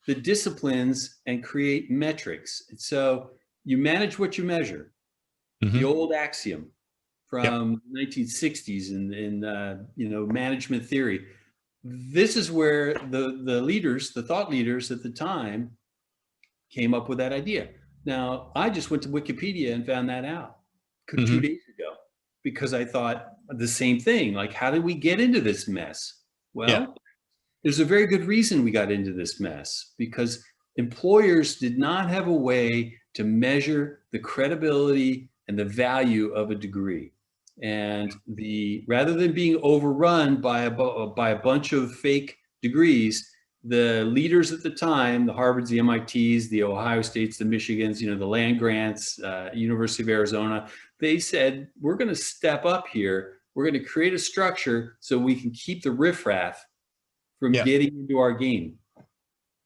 the disciplines and create metrics. And so you manage what you measure, the Mhm. old axiom Yep. from 1960s in you know, management theory. This is where the leaders, the thought leaders at the time, came up with that idea. Now, I just went to Wikipedia and found that out 2 Mhm. days ago because I thought the same thing. Like, how did we get into this mess? Yeah. Well, there's a very good reason we got into this mess, because employers did not have a way to measure the credibility and the value of a degree. And rather than being overrun by a bunch of fake degrees, the leaders at the time, the Harvards, the MITs, the Ohio States, the Michigans, you know, the land grants, University of Arizona, they said, we're going to step up here. We're going to create a structure so we can keep the riffraff from Yeah. getting into our game.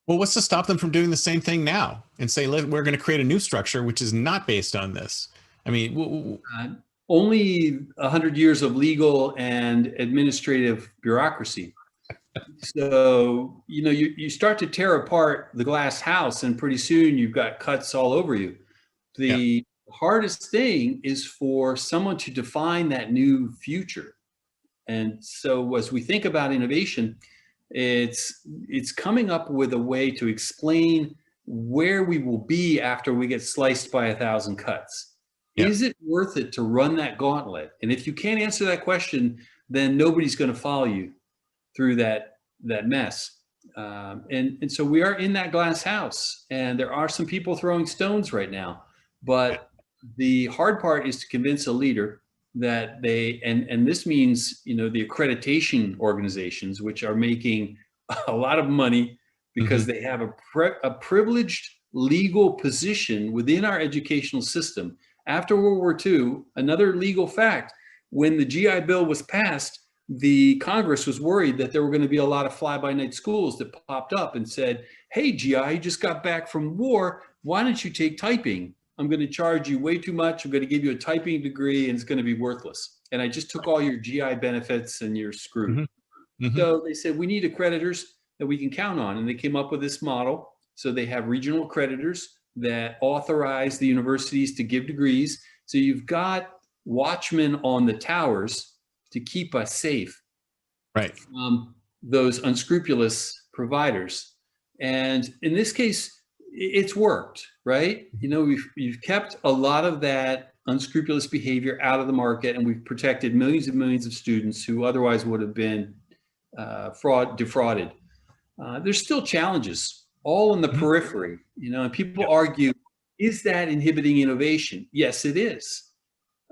Well, what's to stop them from doing the same thing now and say, we're going to create a new structure which is not based on this? I mean, Only 100 years of legal and administrative bureaucracy. So, you know, you start to tear apart the glass house, and pretty soon you've got cuts all over you. yeah. The hardest thing is for someone to define that new future. And so as we think about innovation, it's coming up with a way to explain where we will be after we get sliced by 1,000 cuts. Yeah. Is it worth it to run that gauntlet? And if you can't answer that question, then nobody's going to follow you through that mess. And so we are in that glass house, and there are some people throwing stones right now. But the hard part is to convince a leader that and this means, you know, the accreditation organizations, which are making a lot of money because Mhm. they have a privileged legal position within our educational system. After World War II, another legal fact, when the GI Bill was passed, the Congress was worried that there were going to be a lot of fly-by-night schools that popped up and said, hey, GI, you just got back from war. Why don't you take typing? I'm going to charge you way too much. I'm going to give you a typing degree, and it's going to be worthless. And I just took all your GI benefits and you're screwed. Mhm. Mhm. So they said, we need accreditors that we can count on. And they came up with this model. So they have regional accreditors that authorize the universities to give degrees. So you've got watchmen on the towers to keep us safe Right. from those unscrupulous providers. And in this case, it's worked, right? You know, we've kept a lot of that unscrupulous behavior out of the market, and we've protected millions and millions of students who otherwise would have been defrauded. There's still challenges, all in the Mhm. periphery, you know, and people Yeah. argue, is that inhibiting innovation? Yes, it is.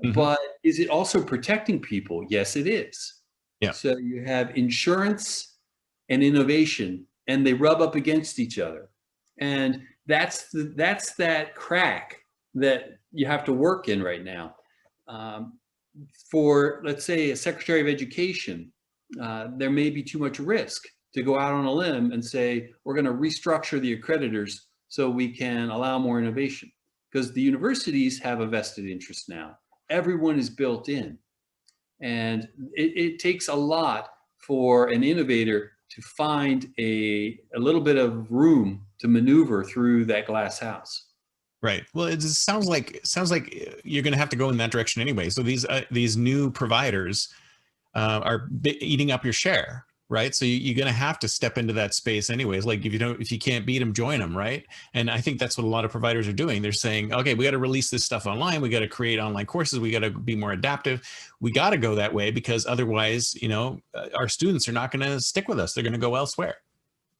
Hmm. But is it also protecting people? Yes, it is. Yeah. So you have insurance and innovation, and they rub up against each other. And that's that crack that you have to work in right now. Um, for, let's say, a secretary of education, there may be too much risk to go out on a limb and say, we're going to restructure the accreditors so we can allow more innovation. Because the universities have a vested interest now. Everyone is built in. And it takes a lot for an innovator to find a little bit of room to maneuver through that glass house. Right. Well, it sounds like you're going to have to go in that direction anyway. So these new providers are eating up your share, right? So you're going to have to step into that space anyways. Like if you can't beat them, join them, right? And I think that's what a lot of providers are doing. They're saying, okay, we got to release this stuff online. We got to create online courses. We got to be more adaptive. We got to go that way because otherwise, our students are not going to stick with us. They're going to go elsewhere.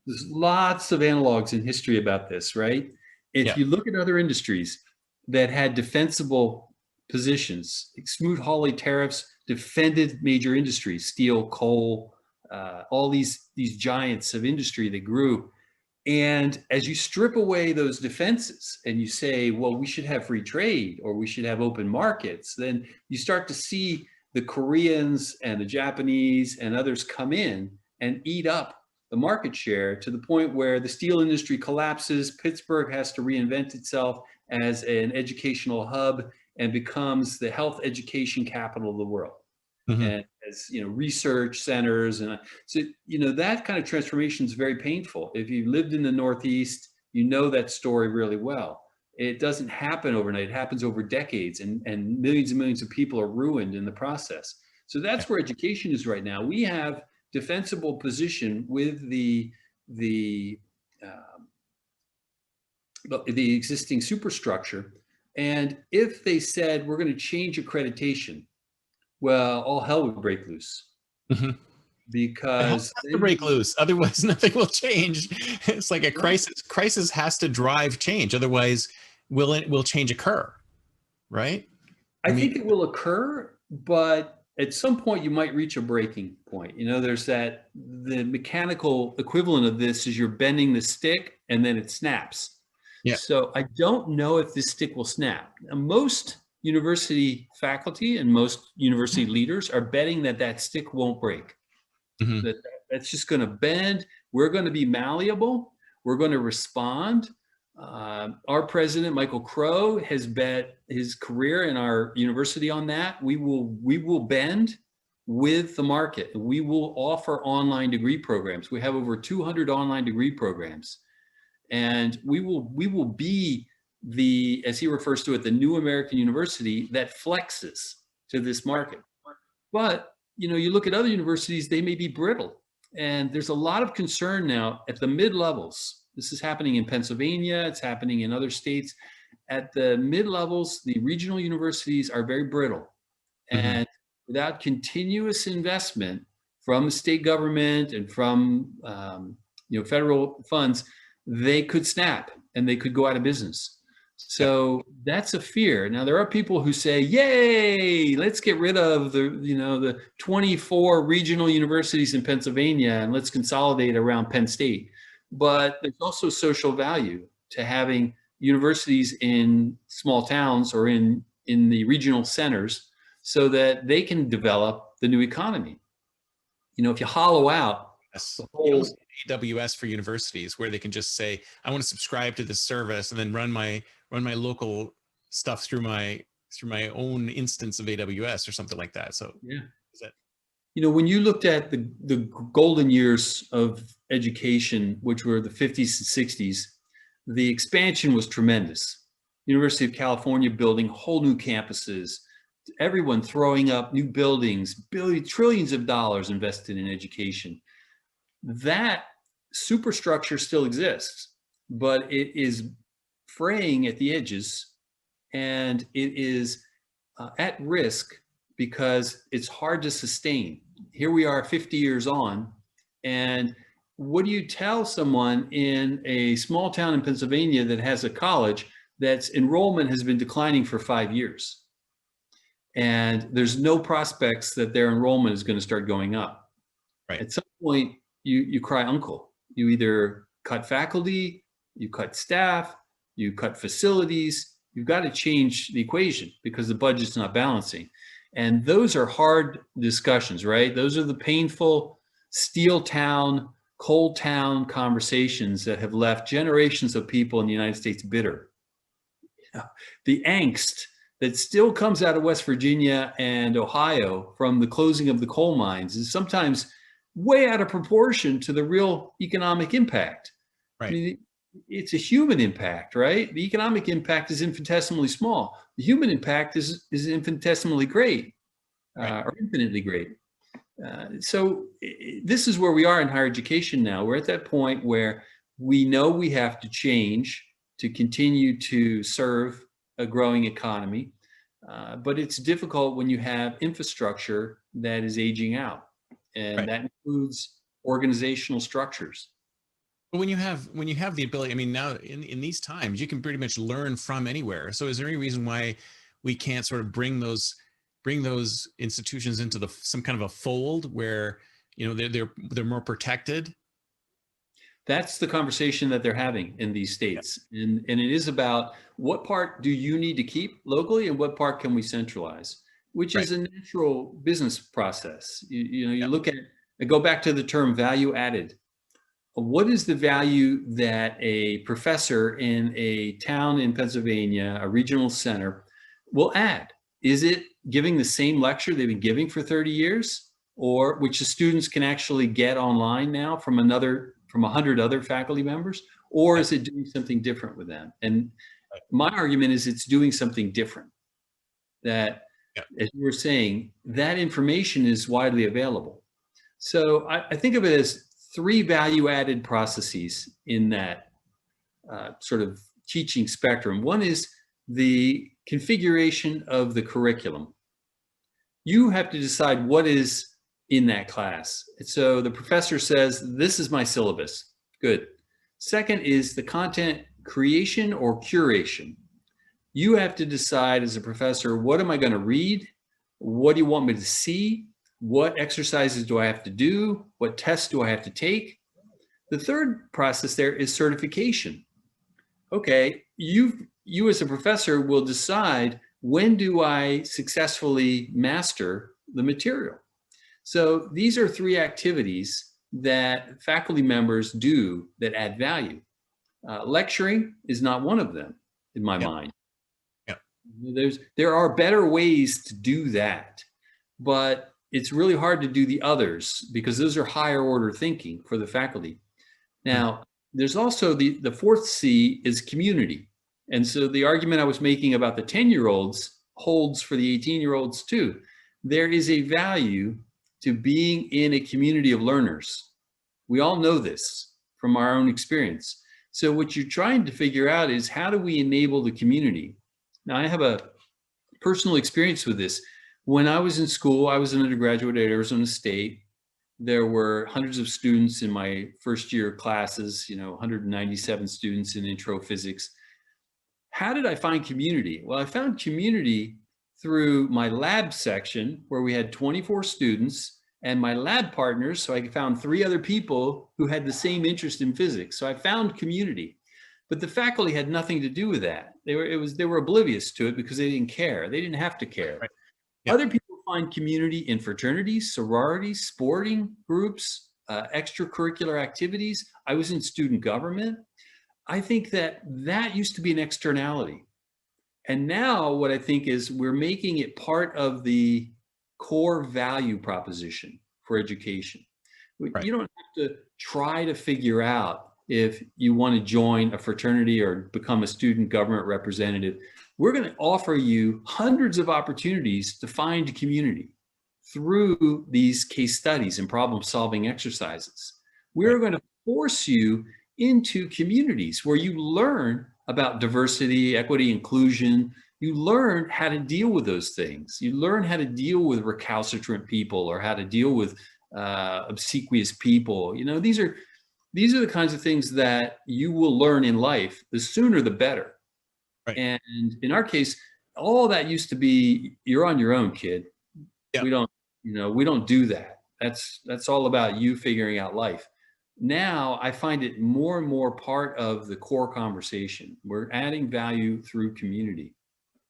There's lots of analogs in history about this, right? If Yeah. you look at other industries that had defensible positions, like Smoot-Hawley tariffs defended major industries, steel, coal, all these giants of industry that grew. And as you strip away those defenses and you say, well, we should have free trade or we should have open markets, then you start to see the Koreans and the Japanese and others come in and eat up the market share to the point where the steel industry collapses. Pittsburgh has to reinvent itself as an educational hub and becomes the health education capital of the world. Hmm. And as research centers, and so that kind of transformation is very painful. If you lived in the Northeast, you know that story really well. It doesn't happen overnight. It happens over decades, and millions and millions of people are ruined in the process. So Yeah. that's where education is right now. We have defensible position with um, the existing superstructure, and if they said we're going to change accreditation, well, all hell would break loose Hmm. It has because to then break loose. Otherwise, nothing will change. It's like a crisis. Crisis has to drive change. Otherwise, will change occur? Right? I I think mean, it will occur, but at some point you might reach a breaking point. There's the mechanical equivalent of this is you're bending the stick and then it snaps. yeah. So I don't know if this stick will snap. Now, most university faculty and most university leaders are betting that that stick won't break. Hmm. That's just going to bend. We're going to be malleable. We're going to respond. Our president, Michael Crow, has bet his career in our university on that. We will bend with the market. We will offer online degree programs. We have over 200 online degree programs, and we will be the, as he refers to it, the new American university that flexes to this market. But you look at other universities, they may be brittle. And there's a lot of concern now at the mid levels. This is happening in Pennsylvania, it's happening in other states. At the mid levels, the regional universities are very brittle. Hmm. And without continuous investment from the state government and from federal funds, they could snap and they could go out of business. Yeah. So that's a fear. Now there are people who say, "Yay, let's get rid of the 24 regional universities in Pennsylvania and let's consolidate around Penn State." But there's also social value to having universities in small towns or in the regional centers so that they can develop the new economy. If you hollow out Yes. the You almost whole, need AWS for universities where they can just say, I want to subscribe to this service and then run my local stuff through my own instance of AWS or something like that. So yeah. is that When you looked at the golden years of education, which were the 50s and 60s, the expansion was tremendous. University of California building whole new campuses, everyone throwing up new buildings, billions, trillions of dollars invested in education. That superstructure still exists. but it is fraying at the edges, and it is at risk because it's hard to sustain. Here we are 50 years on, and what do you tell someone in a small town in Pennsylvania that has a college that's enrollment has been declining for 5 years? And there's no prospects that their enrollment is going to start going up. Right. At some point, you cry uncle. You either cut faculty, you cut staff, you cut facilities. You've got to change the equation because the budget's not balancing. And those are hard discussions, right? Those are the painful steel town, coal town conversations that have left generations of people in the United States bitter. The angst that still comes out of West Virginia and Ohio from the closing of the coal mines is sometimes way out of proportion to the real economic impact. I Right. mean, it's a human impact, right? The economic impact is infinitesimally small. The human impact is infinitesimally great, Right. or infinitely great. So this is where we are in higher education now. We're at that point where we know we have to change to continue to serve a growing economy. But it's difficult when you have infrastructure that is aging out, and Right. that includes organizational structures. But when you have the ability, I mean, now in these times, you can pretty much learn from anywhere. So is there any reason why we can't sort of bring those institutions into the some kind of a fold where, you know, they're more protected? That's the conversation that they're having in these states. And it is about what part do you need to keep locally and what part can we centralize, which Right. is a natural business process. You know, you Yeah. look at, I go back to the term value added. What is the value that a professor in a town in Pennsylvania, a regional center, will add? Is it giving the same lecture they've been giving for 30 years, or which the students can actually get online now from 100 other faculty members, or Yeah. is it doing something different with them? And Right. my argument is it's doing something different. That, Yeah. as you were saying, that information is widely available. So I think of it as three value added processes in that sort of teaching spectrum. One is the configuration of the curriculum. You have to decide what is in that class. So the professor says, this is my syllabus. Good. Second is the content creation or curation. You have to decide as a professor, what am I going to read? What do you want me to see? What exercises do I have to do? What tests do I have to take? The third process there is certification. Okay, you as a professor will decide, when do I successfully master the material? So these are three activities that faculty members do that add value. Lecturing is not one of them in my Yeah. mind. Yeah. There are better ways to do that, but it's really hard to do the others because those are higher order thinking for the faculty. Mm. Now, there's also the fourth C is community. And so the argument I was making about the 10-year-olds holds for the 18-year-olds too. There is a value to being in a community of learners. We all know this from our own experience. So what you're trying to figure out is, how do we enable the community? Now, I have a personal experience with this. When I was in school, I was an undergraduate at Arizona State. There were hundreds of students in my first year classes, 197 students in intro physics. How did I find community? Well, I found community through my lab section, where we had 24 students, and my lab partners. So I found three other people who had the same interest in physics. So I found community. But the faculty had nothing to do with that. They were oblivious to it because they didn't care. They didn't have to care. Right. Yeah. Other people find community in fraternities, sororities, sporting groups, extracurricular activities. I was in student government. I think that used to be an externality. And now what I think is we're making it part of the core value proposition for education. Right. You don't have to try to figure out if you want to join a fraternity or become a student government representative. We're going to offer you hundreds of opportunities to find community through these case studies and problem solving exercises. We're Right. going to force you into communities where you learn about diversity, equity, inclusion. You learn how to deal with those things. You learn how to deal with recalcitrant people or how to deal with obsequious people. You know, these are the kinds of things that you will learn in life. The sooner, the better. Right. And in our case, all that used to be, you're on your own, kid. Yeah. We don't, we don't do that. That's all about you figuring out life. Now I find it more and more part of the core conversation. We're adding value through community.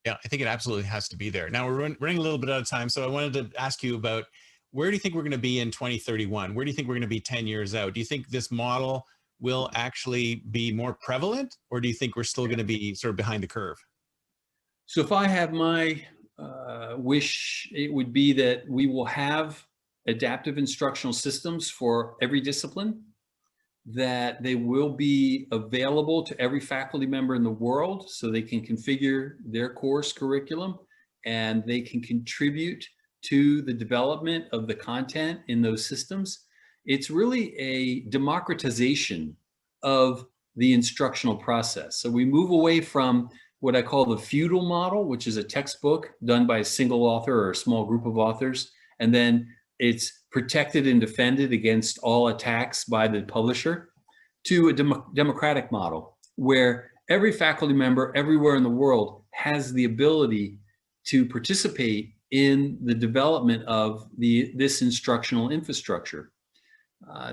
Yeah, I think it absolutely has to be there. Now we're running a little bit out of time, so I wanted to ask you about, where do you think we're going to be in 2031? Where do you think we're going to be 10 years out? Do you think this model will actually be more prevalent, or do you think we're still going to be sort of behind the curve? So if I have my wish, it would be that we will have adaptive instructional systems for every discipline, that they will be available to every faculty member in the world so they can configure their course curriculum and they can contribute to the development of the content in those systems. It's really a democratization of the instructional process. So we move away from what I call the feudal model, which is a textbook done by a single author or a small group of authors, and then it's protected and defended against all attacks by the publisher, to a democratic model where every faculty member everywhere in the world has the ability to participate in the development of this instructional infrastructure.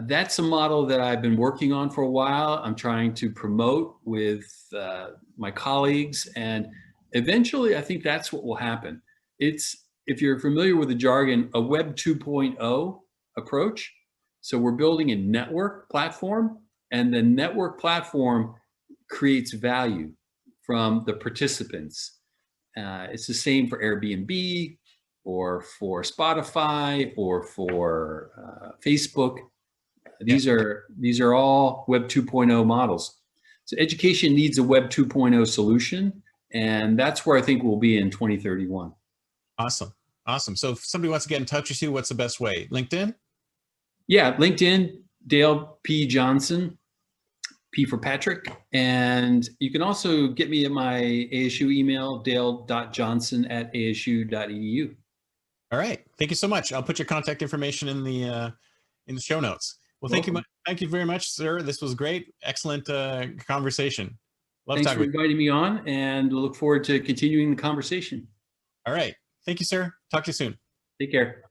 That's a model that I've been working on for a while. I'm trying to promote with my colleagues, and eventually I think that's what will happen. It's, if you're familiar with the jargon, a Web 2.0 approach. So we're building a network platform, and the network platform creates value from the participants. It's the same for Airbnb or for Spotify or for Facebook. These are all Web 2.0 models. So education needs a Web 2.0 solution, and that's where I think we'll be in 2031. Awesome. Awesome. So if somebody wants to get in touch with you, what's the best way? LinkedIn? Yeah, LinkedIn, Dale P. Johnson, P for Patrick. And you can also get me at my ASU email, dale.johnson@asu.edu. All right. Thank you so much. I'll put your contact information in the show notes. Well, Welcome. thank you very much, sir. This was great. Excellent conversation. Love Thanks talking for with you. inviting me on, and look forward to continuing the conversation. All right. Thank you, sir. Talk to you soon. Take care.